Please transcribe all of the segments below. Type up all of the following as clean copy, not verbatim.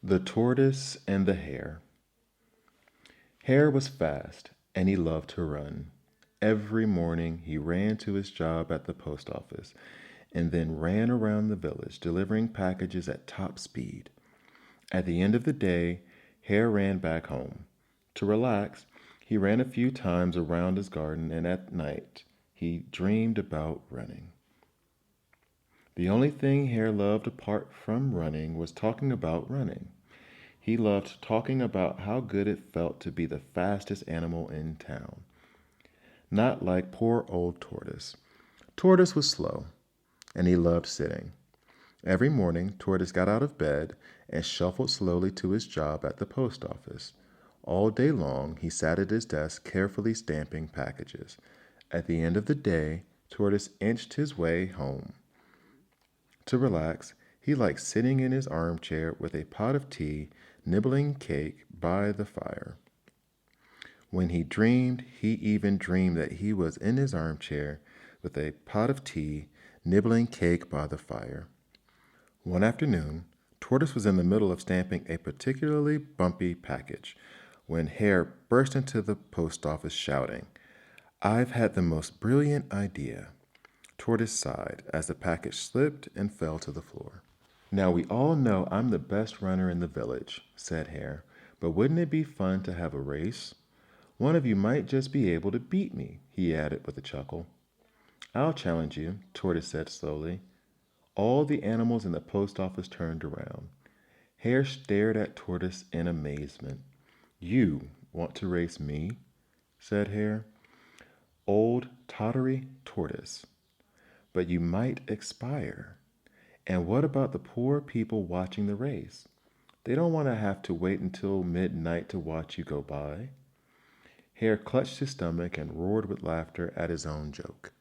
The Tortoise and the Hare. Hare was fast, and he loved to run. Every morning he ran to his job at the post office and then ran around the village delivering packages at top speed. At the end of the day, Hare ran back home. To relax, he ran a few times around his garden, and at night he dreamed about running. The only thing Hare loved apart from running was talking about running. He loved talking about how good it felt to be the fastest animal in town. Not like poor old Tortoise. Tortoise was slow, and he loved sitting. Every morning, Tortoise got out of bed and shuffled slowly to his job at the post office. All day long, he sat at his desk carefully stamping packages. At the end of the day, Tortoise inched his way home. To relax, he liked sitting in his armchair with a pot of tea, nibbling cake by the fire. When he dreamed, he even dreamed that he was in his armchair with a pot of tea, nibbling cake by the fire. One afternoon, Tortoise was in the middle of stamping a particularly bumpy package when Hare burst into the post office shouting, "I've had the most brilliant idea." Tortoise sighed as the package slipped and fell to the floor. "Now we all know I'm the best runner in the village," said Hare, "but wouldn't it be fun to have a race? One of you might just be able to beat me," he added with a chuckle. "I'll challenge you," Tortoise said slowly. All the animals in the post office turned around. Hare stared at Tortoise in amazement. "You want to race me?" said Hare. "Old, tottery Tortoise. But you might expire. And what about the poor people watching the race? They don't want to have to wait until midnight to watch you go by." Hare clutched his stomach and roared with laughter at his own joke.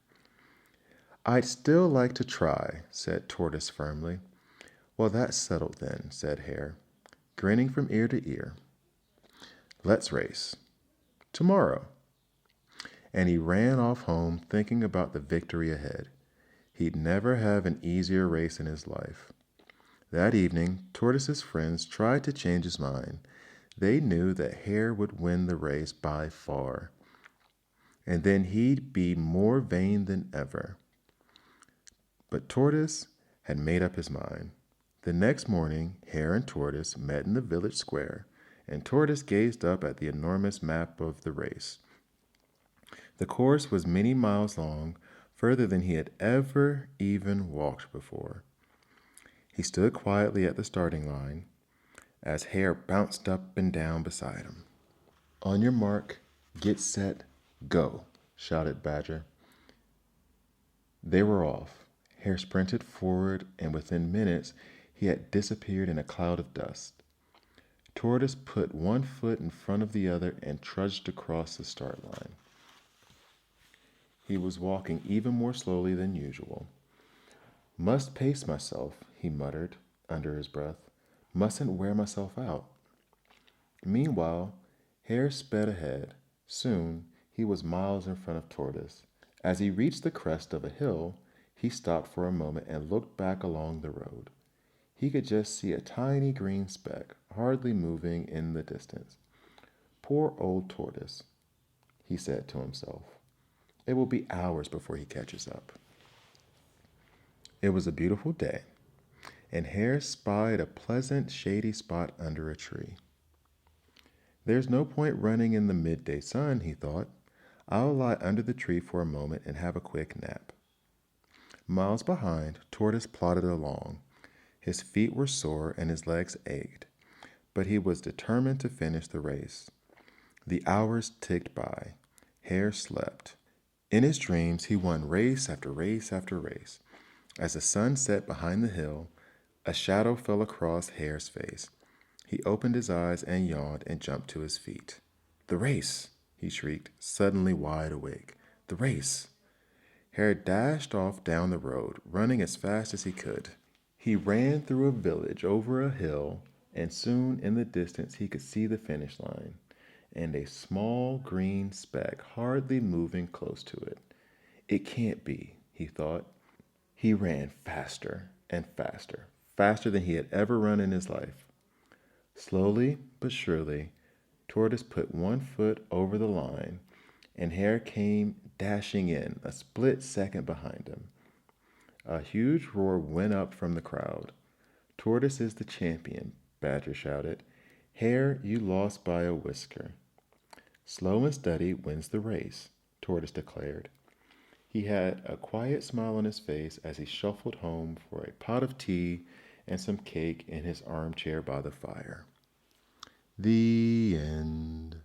"I'd still like to try," said Tortoise firmly. "Well, that's settled then," said Hare, grinning from ear to ear. "Let's race. Tomorrow." And he ran off home thinking about the victory ahead. He'd never have an easier race in his life. That evening, Tortoise's friends tried to change his mind. They knew that Hare would win the race by far, and then he'd be more vain than ever. But Tortoise had made up his mind. The next morning, Hare and Tortoise met in the village square, and Tortoise gazed up at the enormous map of the race. The course was many miles long, further than he had ever even walked before. He stood quietly at the starting line as Hare bounced up and down beside him. "On your mark, get set, go," shouted Badger. They were off. Hare sprinted forward, and within minutes he had disappeared in a cloud of dust. Tortoise put one foot in front of the other and trudged across the start line. He was walking even more slowly than usual. "Must pace myself," he muttered under his breath. "Mustn't wear myself out." Meanwhile, Hare sped ahead. Soon he was miles in front of Tortoise. As he reached the crest of a hill, he stopped for a moment and looked back along the road. He could just see a tiny green speck, hardly moving in the distance. "Poor old Tortoise," he said to himself. "It will be hours before he catches up." It was a beautiful day, and Hare spied a pleasant, shady spot under a tree. "There's no point running in the midday sun," he thought. "I'll lie under the tree for a moment and have a quick nap." Miles behind, Tortoise plodded along. His feet were sore and his legs ached, but he was determined to finish the race. The hours ticked by. Hare slept. In his dreams, he won race after race after race. As the sun set behind the hill, a shadow fell across Hare's face. He opened his eyes and yawned and jumped to his feet. "The race!" he shrieked, suddenly wide awake. "The race!" Hare dashed off down the road, running as fast as he could. He ran through a village, over a hill, and soon in the distance he could see the finish line and a small green speck hardly moving close to it. "It can't be," he thought. He ran faster and faster, faster than he had ever run in his life. Slowly but surely, Tortoise put one foot over the line, and Hare came dashing in a split second behind him. A huge roar went up from the crowd. Tortoise is the champion, Badger shouted. Hare, you lost by a whisker. Slow and steady wins the race, Tortoise declared. He had a quiet smile on his face as he shuffled home for a pot of tea and some cake in his armchair by the fire. The end.